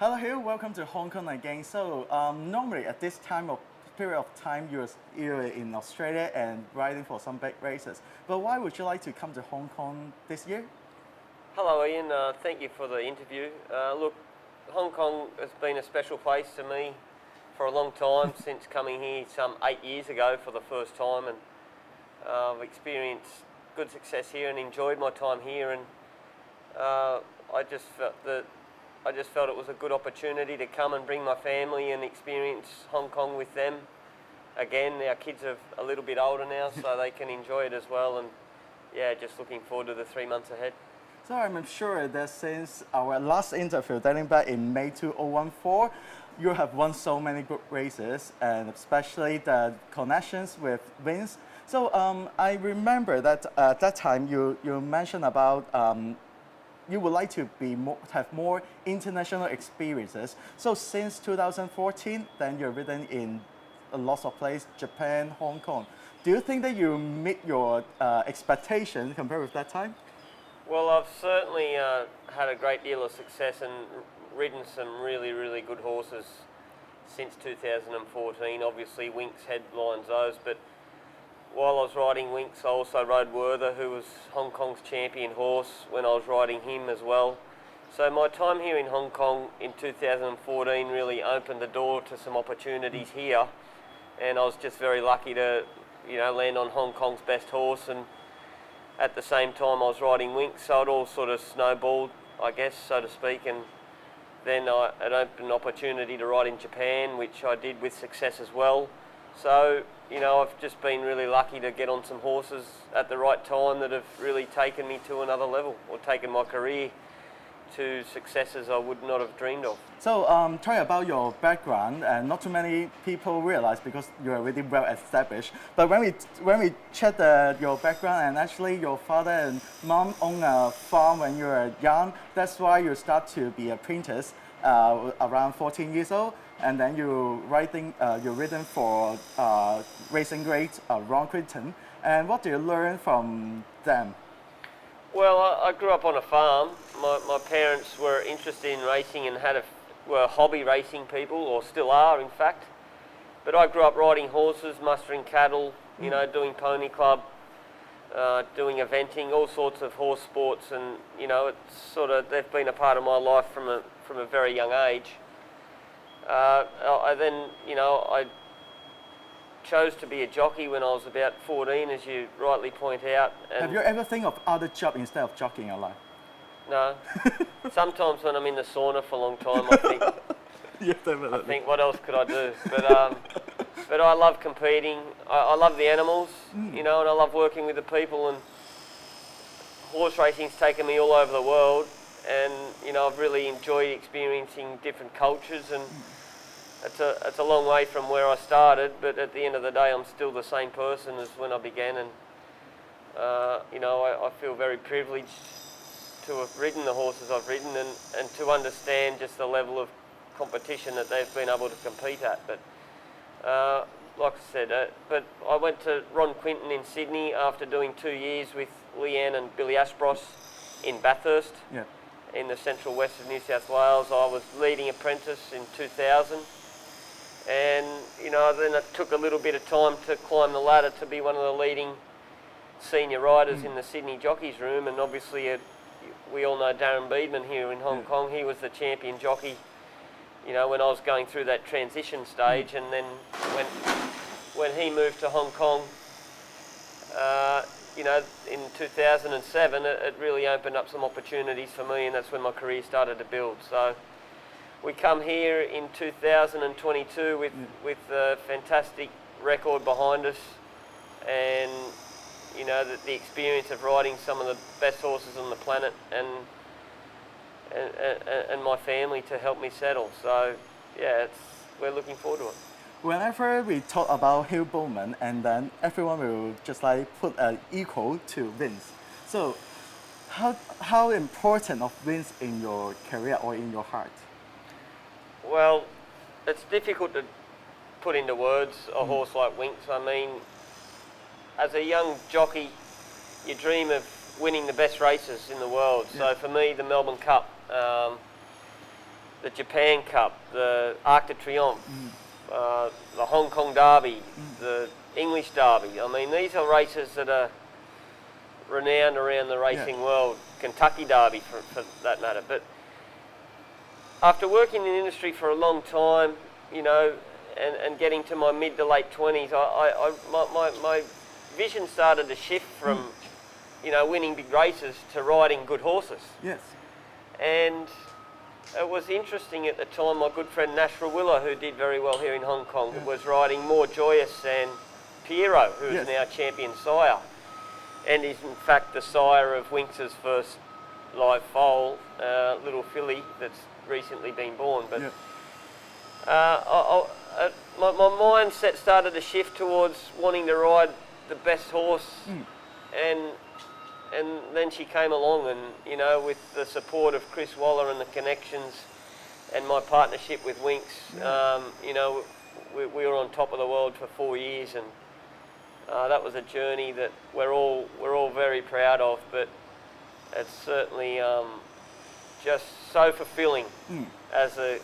Hello, Hugh. Welcome to Hong Kong again. So, normally at this period of time, you're in Australia and riding for some big races. But why would you like to come to Hong Kong this year? Hello Ian, thank you for the interview. Look, Hong Kong has been a special place to me for a long time, since coming here some 8 years ago for the first time, and I've experienced good success here and enjoyed my time here, and I just felt it was a good opportunity to come and bring my family and experience Hong Kong with them. Again, our kids are a little bit older now, so they can enjoy it as well, and yeah, just looking forward to the 3 months ahead. So I'm sure that since our last interview dating back in May 2014, you have won so many good races, and especially the connections with Vince. So I remember that at that time you mentioned about you would like to have more international experiences. So since 2014, then you're ridden in lots of places, Japan, Hong Kong. Do you think that you meet your expectations compared with that time? Well, I've certainly had a great deal of success and ridden some really good horses since 2014. Obviously, Winx headlines those, but while I was riding Winx, I also rode Werther, who was Hong Kong's champion horse, when I was riding him as well. So my time here in Hong Kong in 2014 really opened the door to some opportunities here, and I was just very lucky to, land on Hong Kong's best horse, and at the same time I was riding Winx, so it all sort of snowballed, I guess, so to speak, and then it opened an opportunity to ride in Japan, which I did with success as well. So, I've just been really lucky to get on some horses at the right time that have really taken me to another level, or taken my career to successes I would not have dreamed of. So tell me about your background, and not too many people realize because you are really well established. But when we check your background, and actually your father and mom own a farm when you were young, that's why you start to be a apprentice around 14 years old, and then you're ridden for racing great Ron Quinton. And what do you learn from them? Well, I grew up on a farm. My parents were interested in racing and were hobby racing people, or still are in fact. But I grew up riding horses, mustering cattle, doing pony club, doing eventing, all sorts of horse sports, and they've been a part of my life from a very young age. I chose to be a jockey when I was about 14, as you rightly point out. And have you ever think of other job instead of jockeying your life? No. Sometimes when I'm in the sauna for a long time, I think, Yeah, definitely. I think, what else could I do? But I love competing. I love the animals, and I love working with the people. And horse racing's taken me all over the world, and I've really enjoyed experiencing different cultures. And it's a long way from where I started, but at the end of the day, I'm still the same person as when I began, and I feel very privileged to have ridden the horses I've ridden, and to understand just the level of competition that they've been able to compete at. But like I said, but I went to Ron Quinton in Sydney after doing 2 years with Leanne and Billy Ashbross in Bathurst, in the central west of New South Wales. I was leading apprentice in 2000. And then it took a little bit of time to climb the ladder to be one of the leading senior riders in the Sydney Jockeys Room. And obviously we all know Darren Beedman here in Hong Kong. He was the champion jockey, when I was going through that transition stage. And then when he moved to Hong Kong, in 2007, it really opened up some opportunities for me, and that's when my career started to build. So we come here in 2022 with a fantastic record behind us, and the experience of riding some of the best horses on the planet, and my family to help me settle. So yeah, we're looking forward to it. Whenever we talk about Hugh Bowman, and then everyone will just put an equal to Vince. So how important of Vince in your career or in your heart? Well, it's difficult to put into words a horse like Winx. I mean, as a young jockey, you dream of winning the best races in the world. So for me, the Melbourne Cup the Japan Cup, the Arc de Triomphe, the Hong Kong Derby, the English Derby. I mean, these are races that are renowned around the racing world. Kentucky Derby, for that matter. But after working in the industry for a long time, you know, and getting to my mid to late 20s, my vision started to shift from, you know, winning big races to riding good horses. Yes. And it was interesting at the time, my good friend Nash Rawiller, who did very well here in Hong Kong, was riding more Joyous than Piero, who is now champion sire, and is in fact the sire of Winx's first live foal, little filly that's recently been born. But my mindset started to shift towards wanting to ride the best horse, and then she came along, and you know, with the support of Chris Waller and the connections and my partnership with Winx, you know, we were on top of the world for 4 years, and that was a journey that we're all very proud of. But it's certainly just so fulfilling as a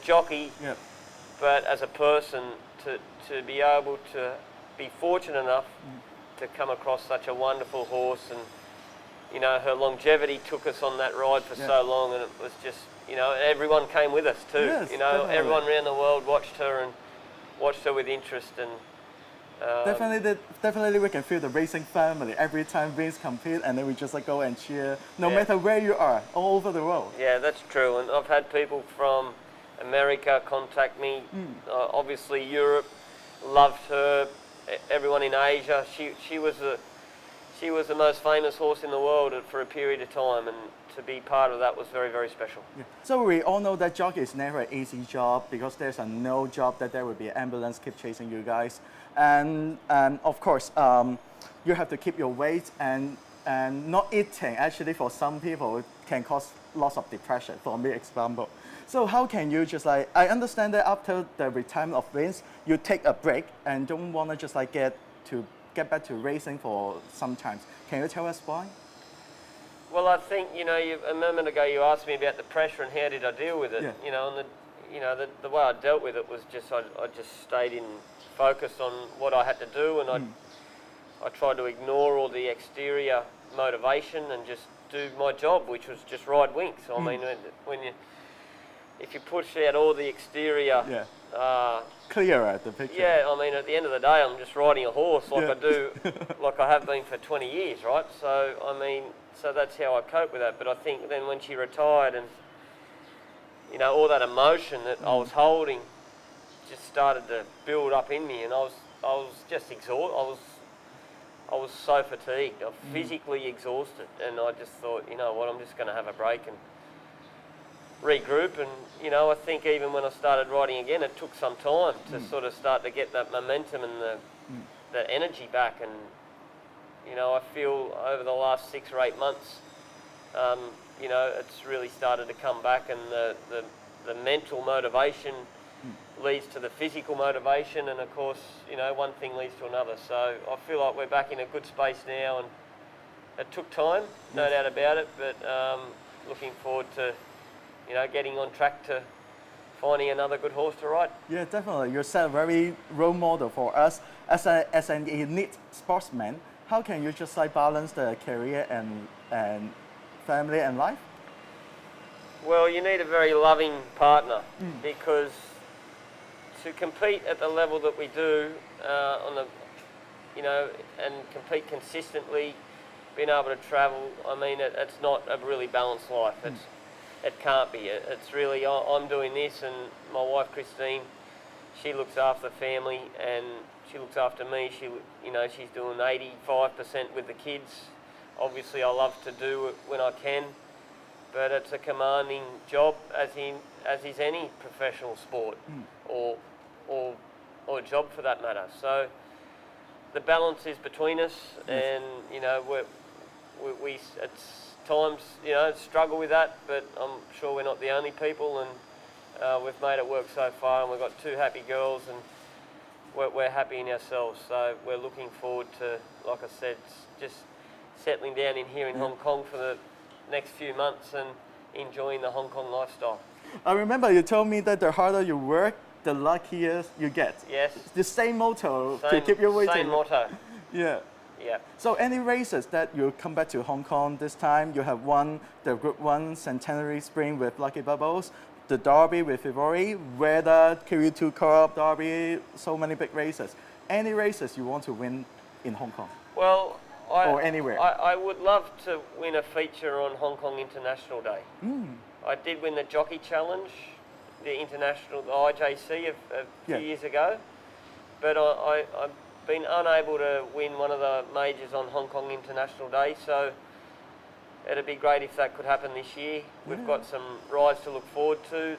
jockey, but as a person to be able to be fortunate enough to come across such a wonderful horse. And you know, her longevity took us on that ride for so long, and it was just, you know, everyone came with us too. Yes, you know, definitely. Everyone around the world watched her with interest. And definitely we can feel the racing family every time Vince compete, and then we just like go and cheer no matter where you are, all over the world. Yeah, that's true. And I've had people from America contact me, obviously Europe loved her, everyone in Asia. She was the most famous horse in the world for a period of time, and to be part of that was very, very special. So we all know that jockey is never an easy job, because there's no job that there will be an ambulance keep chasing you guys, and of course you have to keep your weight, and not eating actually for some people can cause lots of depression, for me example. So how can you just like, I understand that after the retirement of Vince, you take a break and don't want to just like get back to racing for some times. Can you tell us why? Well, I think, you know, a moment ago you asked me about the pressure and how did I deal with it. You know, and the way I dealt with it was just I just stayed in focused on what I had to do, and I tried to ignore all the exterior motivation and just do my job, which was just ride Winx. I mean, if you push out all the exterior, clearer the picture. Yeah, I mean, at the end of the day, I'm just riding a horse like I do, like I have been for 20 years, right? So, I mean, so that's how I cope with that. But I think then when she retired, and you know, all that emotion that I was holding just started to build up in me, and I was just exhausted. I was so fatigued. I was physically exhausted, and I just thought, you know what, I'm just going to have a break and regroup. And you know, I think even when I started riding again, it took some time to sort of start to get that momentum and the energy back. And you know, I feel over the last 6 or 8 months, you know, it's really started to come back, and the mental motivation leads to the physical motivation, and of course, you know, one thing leads to another. So I feel like we're back in a good space now, and it took time, no doubt about it, but looking forward to, you know, getting on track to finding another good horse to ride. Yeah, definitely. You're a very role model for us as an elite sportsman. How can you just like balance the career and family and life? Well, you need a very loving partner, because to compete at the level that we do, you know, and compete consistently, being able to travel, I mean, it's not a really balanced life. It can't be. It's really, I'm doing this, and my wife Christine, she looks after the family, and she looks after me. You know, she's doing 85% with the kids. Obviously, I love to do it when I can, but it's a commanding job, as is any professional sport or job for that matter. So the balance is between us, and you know, we it's times, you know, struggle with that, but I'm sure we're not the only people, and we've made it work so far, and we've got 2 happy girls, and we're happy in ourselves. So we're looking forward to, like I said, just settling down in here in Hong Kong for the next few months, and enjoying the Hong Kong lifestyle. I remember you told me that the harder you work, the luckier you get. Yes. It's the same motto to keep you waiting. Same motto. Yeah. Yeah. So any races that you come back to Hong Kong this time, you have won the Group 1 Centenary Sprint with Lucky Bubbles, the Derby with Vivori, Weather, Kiwi2 Cup, Derby, so many big races. Any races you want to win in Hong Kong? Well, or anywhere? I would love to win a feature on Hong Kong International Day. I did win the Jockey Challenge, the international, the IJC a few years ago, but I've been unable to win one of the majors on Hong Kong International Day, so it'd be great if that could happen this year. We've got some rides to look forward to,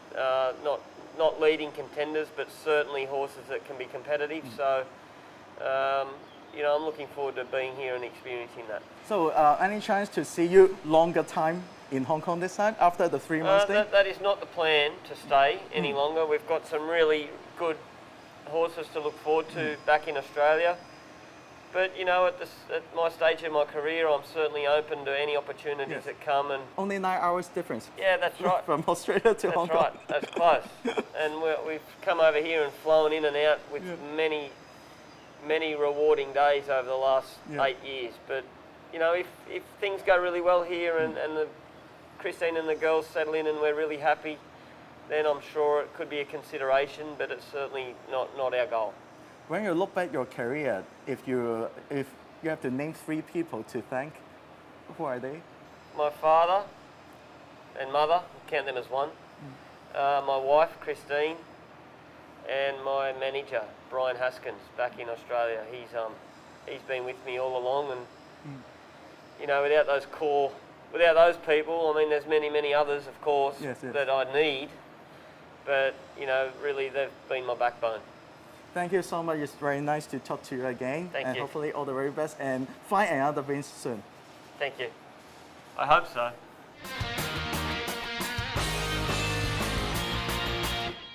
not leading contenders, but certainly horses that can be competitive. So, you know, I'm looking forward to being here and experiencing that. So, any chance to see you longer time in Hong Kong this time after the 3 months thing? That is not the plan to stay any longer. We've got some really good horses to look forward to back in Australia. But you know, at my stage of my career, I'm certainly open to any opportunities that come. And only 9 hours difference. Yeah, that's right. From Australia to Hong Kong. That's right. That's close. And we've come over here and flown in and out with many rewarding days over the last 8 years. But you know, if things go really well here and Christine and the girls settle in and we're really happy, then I'm sure it could be a consideration, but it's certainly not our goal. When you look back your career, if you have to name 3 people to thank, who are they? My father and mother, count them as one. My wife, Christine, and my manager, Brian Haskins, back in Australia. He's been with me all along, and you know, without those people, I mean, there's many others, of course, that I need. But, you know, really they've been my backbone. Thank you so much. It's very nice to talk to you again. Thank you. Hopefully all the very best and find another win soon. Thank you. I hope so.